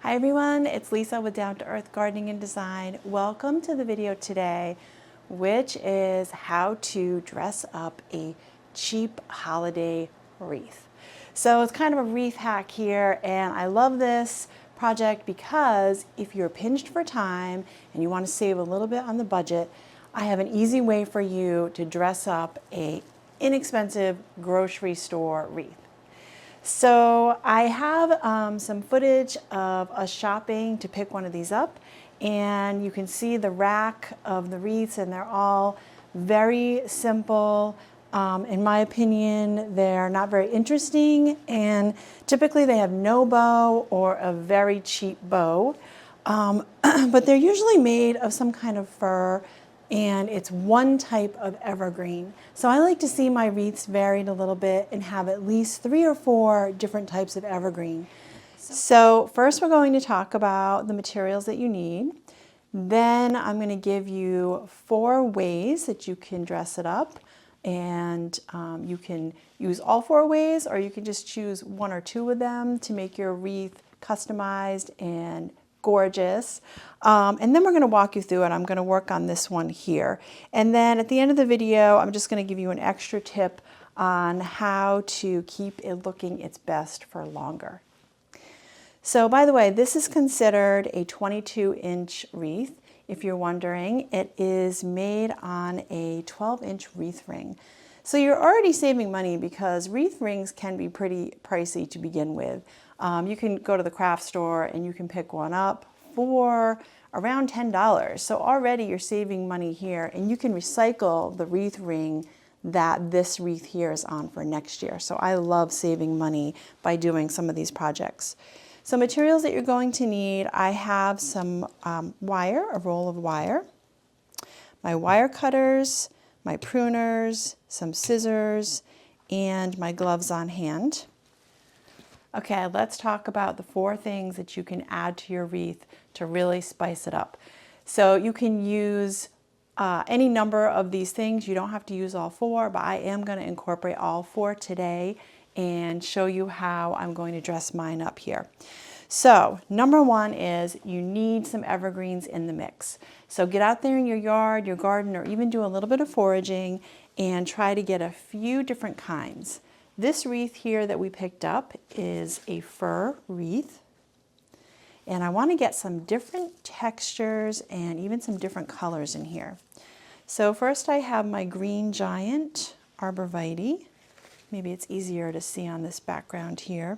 Hi everyone, it's Lisa with Down to Earth Gardening and Design. Welcome to the video today, which is how to dress up a cheap holiday wreath. So it's kind of a wreath hack here, and I love this project because if you're pinched for time and you want to save a little bit on the budget, I have an easy way for you to dress up a inexpensive grocery store wreath. So I have some footage of us shopping to pick one of these up, and you can see the rack of the wreaths, and they're all very simple. In my opinion, they're not very interesting, and typically they have no bow or a very cheap bow, but they're usually made of some kind of fur, and it's one type of evergreen. So I like to see my wreaths varied a little bit and have at least 3 or 4 different types of evergreen. So first we're going to talk about the materials that you need. Then I'm going to give you 4 ways that you can dress it up. And you can use all 4 ways, or you can just choose 1 or 2 of them to make your wreath customized and gorgeous. And then we're going to walk you through it. I'm going to work on this one here. And then at the end of the video, I'm just going to give you an extra tip on how to keep it looking its best for longer. So by the way, this is considered a 22-inch wreath. If you're wondering, it is made on a 12-inch wreath ring. So you're already saving money because wreath rings can be pretty pricey to begin with. You can go to the craft store and you can pick one up for around $10. So already you're saving money here, and you can recycle the wreath ring that this wreath here is on for next year. So I love saving money by doing some of these projects. So materials that you're going to need, I have some wire, a roll of wire, my wire cutters, my pruners, some scissors, and my gloves on hand. Okay, let's talk about the 4 things that you can add to your wreath to really spice it up. So you can use any number of these things. You don't have to use all 4, but I am going to incorporate all 4 today and show you how I'm going to dress mine up here. So number 1 is you need some evergreens in the mix. So get out there in your yard, your garden, or even do a little bit of foraging and try to get a few different kinds. This wreath here that we picked up is a fir wreath, and I want to get some different textures and even some different colors in here. So first I have my green giant arborvitae. Maybe it's easier to see on this background here.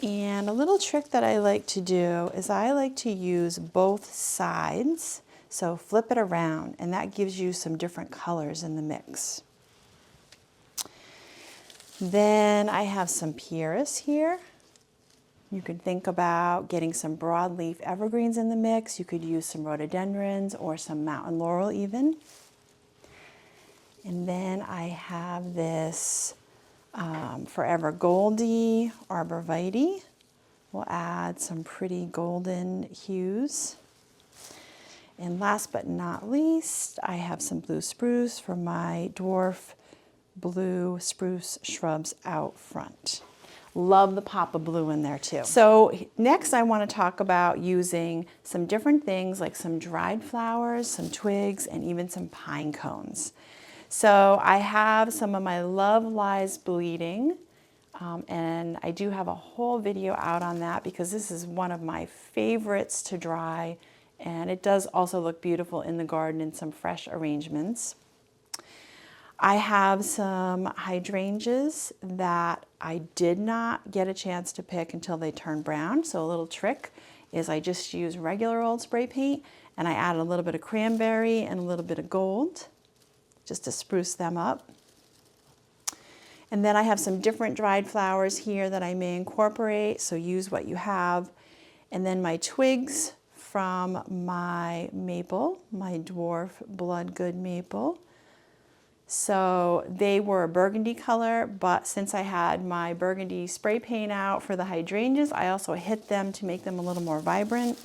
And a little trick that I like to do is I like to use both sides. So flip it around, and that gives you some different colors in the mix. Then I have some pieris here. You could think about getting some broadleaf evergreens in the mix. You could use some rhododendrons or some mountain laurel even. And then I have this Forever Goldie arborvitae. We'll add some pretty golden hues. And last but not least, I have some blue spruce for my dwarf blue spruce shrubs out front. Love the pop of blue in there too. So next I want to talk about using some different things like some dried flowers, some twigs, and even some pine cones. So I have some of my Love Lies Bleeding, and I do have a whole video out on that because this is one of my favorites to dry, and it does also look beautiful in the garden in some fresh arrangements. I have some hydrangeas that I did not get a chance to pick until they turned brown. So a little trick is I just use regular old spray paint, and I add a little bit of cranberry and a little bit of gold just to spruce them up. And then I have some different dried flowers here that I may incorporate, so use what you have. And then my twigs from my maple, my dwarf Bloodgood maple. So they were a burgundy color, but since I had my burgundy spray paint out for the hydrangeas, I also hit them to make them a little more vibrant.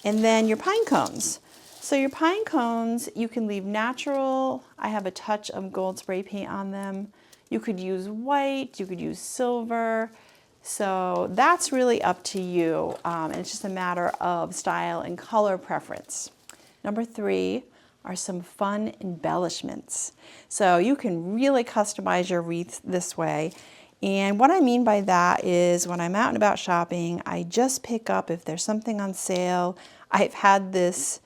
And then your pine cones. So your pine cones, you can leave natural. I have a touch of gold spray paint on them. You could use white, you could use silver. So that's really up to you, and it's just a matter of style and color preference. Number 3 are some fun embellishments. So you can really customize your wreath this way. And what I mean by that is when I'm out and about shopping, I just pick up if there's something on sale. I've had this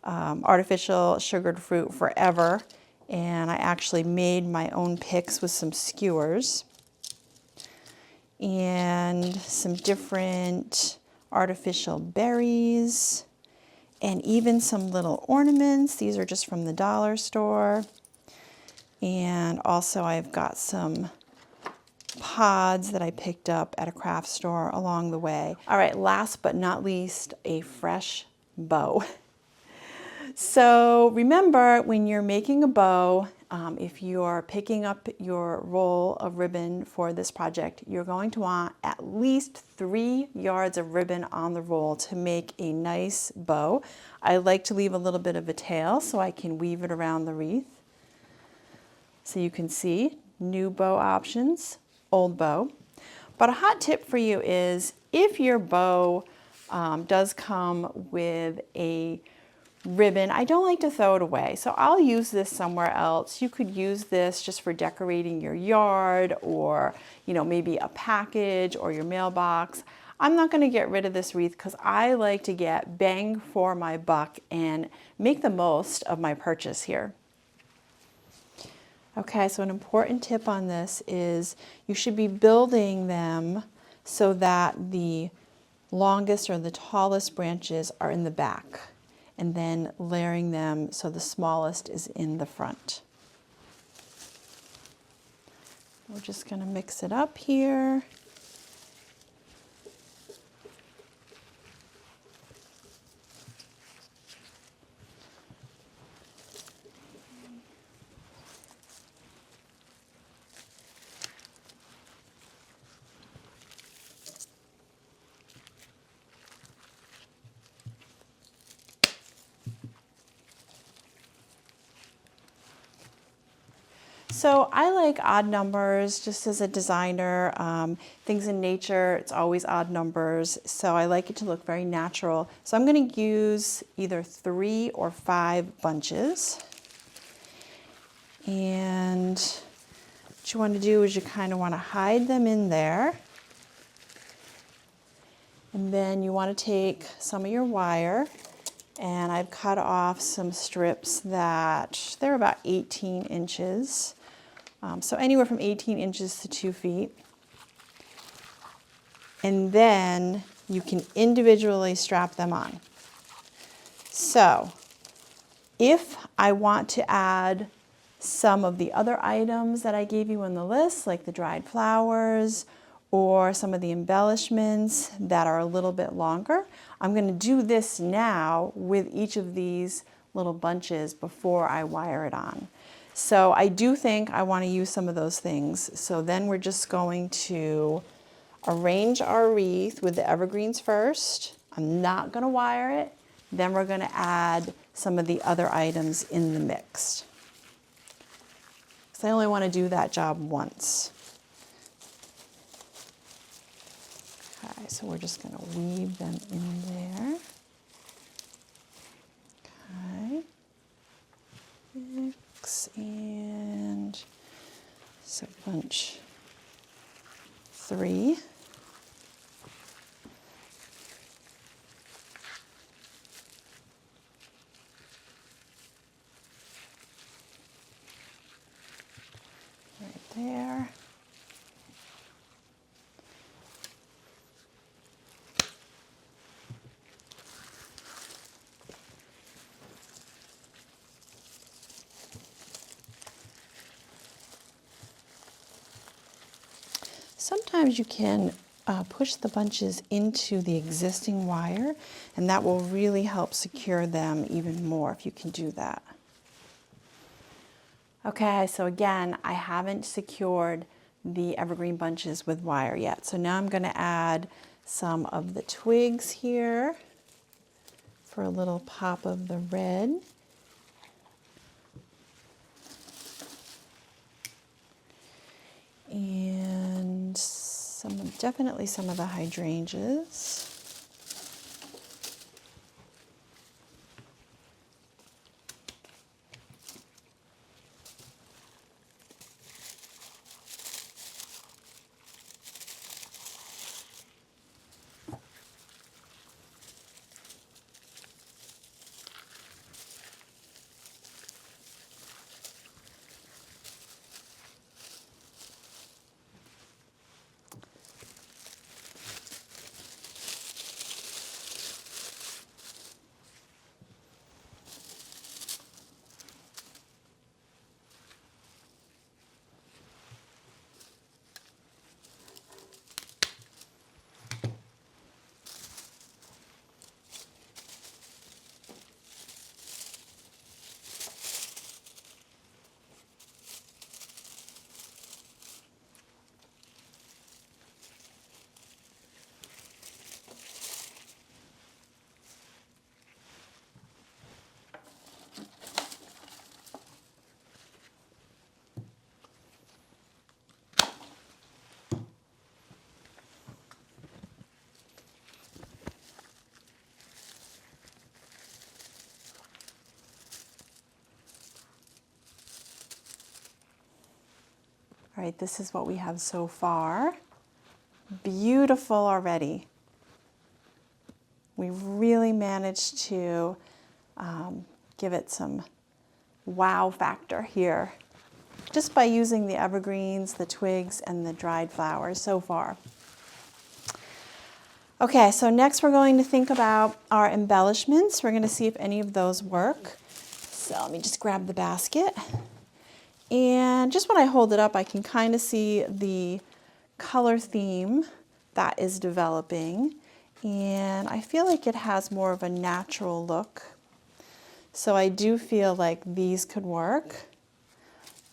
artificial sugared fruit forever, and I actually made my own picks with some skewers and some different artificial berries, and even some little ornaments. These are just from the dollar store. And also I've got some pods that I picked up at a craft store along the way. All right, last but not least, a fresh bow. So remember, when you're making a bow, if you're picking up your roll of ribbon for this project, you're going to want at least 3 yards of ribbon on the roll to make a nice bow. I like to leave a little bit of a tail so I can weave it around the wreath. So you can see new bow options, old bow. But a hot tip for you is if your bow does come with a ribbon, I don't like to throw it away. So I'll use this somewhere else. You could use this just for decorating your yard, or maybe a package or your mailbox. I'm not going to get rid of this wreath because I like to get bang for my buck and make the most of my purchase here. Okay, so an important tip on this is you should be building them so that the longest or the tallest branches are in the back, and then layering them so the smallest is in the front. We're just going to mix it up here. So I like odd numbers just as a designer. Things in nature, it's always odd numbers. So I like it to look very natural. So I'm going to use either 3 or 5 bunches. And what you want to do is you kind of want to hide them in there. And then you want to take some of your wire, and I've cut off some strips that they're about 18 inches. So anywhere from 18 inches to 2 feet. And then you can individually strap them on. So if I want to add some of the other items that I gave you in the list, like the dried flowers or some of the embellishments that are a little bit longer, I'm going to do this now with each of these little bunches before I wire it on. So I do think I want to use some of those things. So then we're just going to arrange our wreath with the evergreens first. I'm not going to wire it. Then we're going to add some of the other items in the mix. Because I only want to do that job once. Okay, so we're just going to weave them in there. Okay. And so bunch 3. Right there. Sometimes you can push the bunches into the existing wire, and that will really help secure them even more if you can do that. Okay, so again, I haven't secured the evergreen bunches with wire yet. So now I'm going to add some of the twigs here for a little pop of the red. And Definitely some of the hydrangeas. All right, this is what we have so far. Beautiful already. We really managed to give it some wow factor here, just by using the evergreens, the twigs, and the dried flowers so far. Okay, so next we're going to think about our embellishments. We're going to see if any of those work. So let me just grab the basket. And just when I hold it up, I can kind of see the color theme that is developing. And I feel like it has more of a natural look. So I do feel like these could work.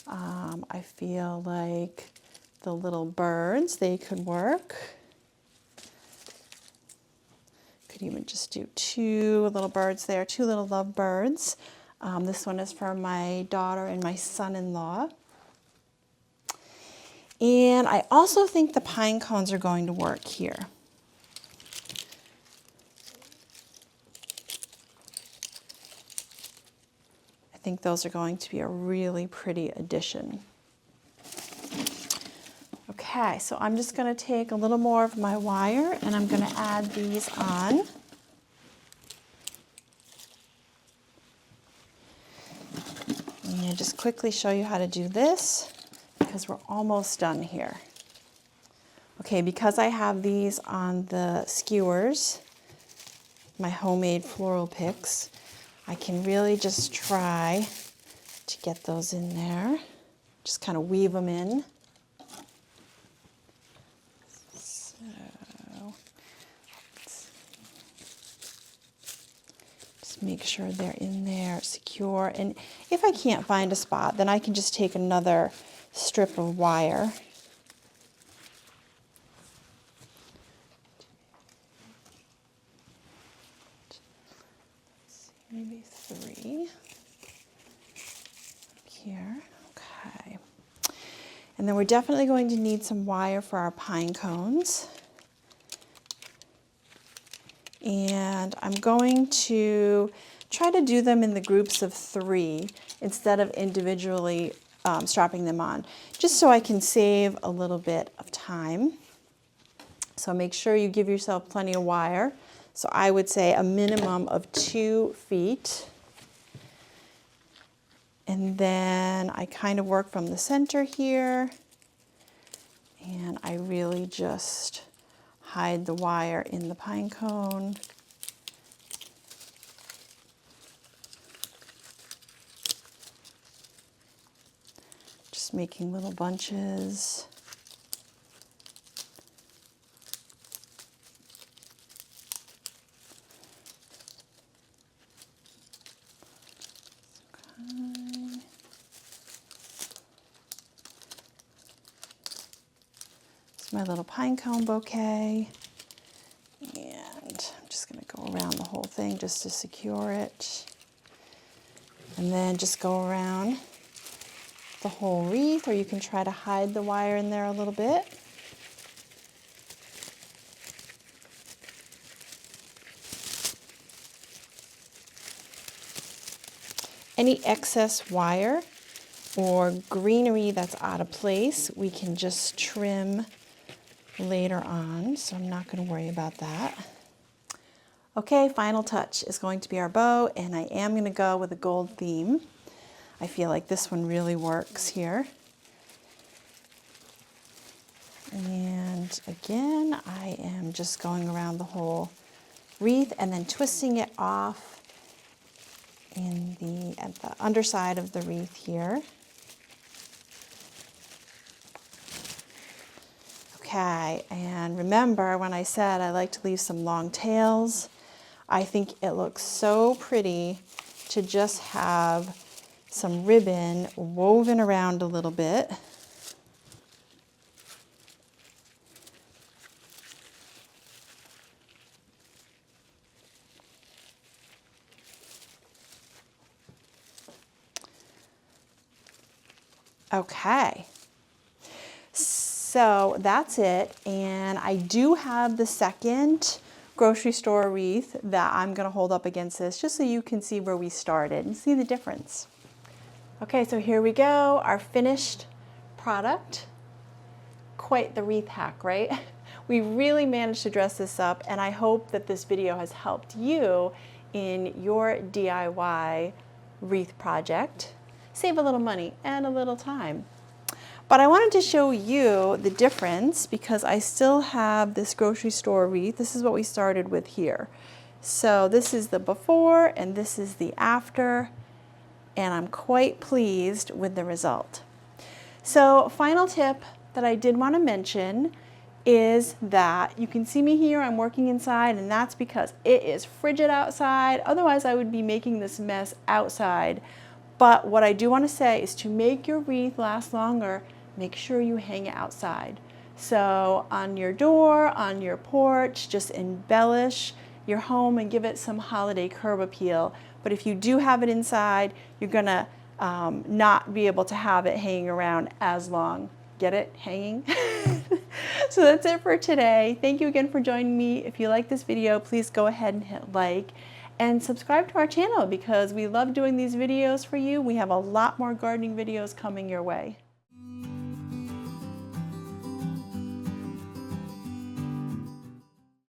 I feel like the little birds, they could work. Could even just do two little birds there, two little love birds. This one is for my daughter and my son-in-law. And I also think the pine cones are going to work here. I think those are going to be a really pretty addition. Okay, so I'm just going to take a little more of my wire and I'm going to add these on. And just quickly show you how to do this because we're almost done here. Okay, because I have these on the skewers, my homemade floral picks, I can really just try to get those in there. Just kind of weave them in. So, just make sure they're in there secure. And if I can't find a spot, then I can just take another strip of wire. Maybe 3 here. Okay. And then we're definitely going to need some wire for our pine cones. And I'm going to try to do them in the groups of 3 instead of individually strapping them on, just so I can save a little bit of time. So make sure you give yourself plenty of wire. So I would say a minimum of 2 feet. And then I kind of work from the center here. And I really just hide the wire in the pine cone. Just making little bunches. My little pine cone bouquet, and I'm just going to go around the whole thing just to secure it, and then just go around the whole wreath, or you can try to hide the wire in there a little bit. Any excess wire or greenery that's out of place, we can just trim later on, so I'm not going to worry about that. Okay, final touch is going to be our bow, and I am going to go with a gold theme. I feel like this one really works here. And again, I am just going around the whole wreath and then twisting it off at the underside of the wreath here. Okay, and remember when I said I like to leave some long tails, I think it looks so pretty to just have some ribbon woven around a little bit. Okay, so that's it, and I do have the second grocery store wreath that I'm going to hold up against this just so you can see where we started and see the difference. Okay, so here we go, our finished product. Quite the wreath hack, right? We really managed to dress this up, and I hope that this video has helped you in your DIY wreath project. Save a little money and a little time. But I wanted to show you the difference because I still have this grocery store wreath. This is what we started with here. So this is the before and this is the after, and I'm quite pleased with the result. So final tip that I did want to mention is that you can see me here, I'm working inside, and that's because it is frigid outside. Otherwise I would be making this mess outside. But what I do want to say is to make your wreath last longer, make sure you hang it outside. So on your door, on your porch, just embellish your home and give it some holiday curb appeal. But if you do have it inside, you're gonna not be able to have it hanging around as long. Get it? Hanging? So that's it for today. Thank you again for joining me. If you like this video, please go ahead and hit like and subscribe to our channel because we love doing these videos for you. We have a lot more gardening videos coming your way.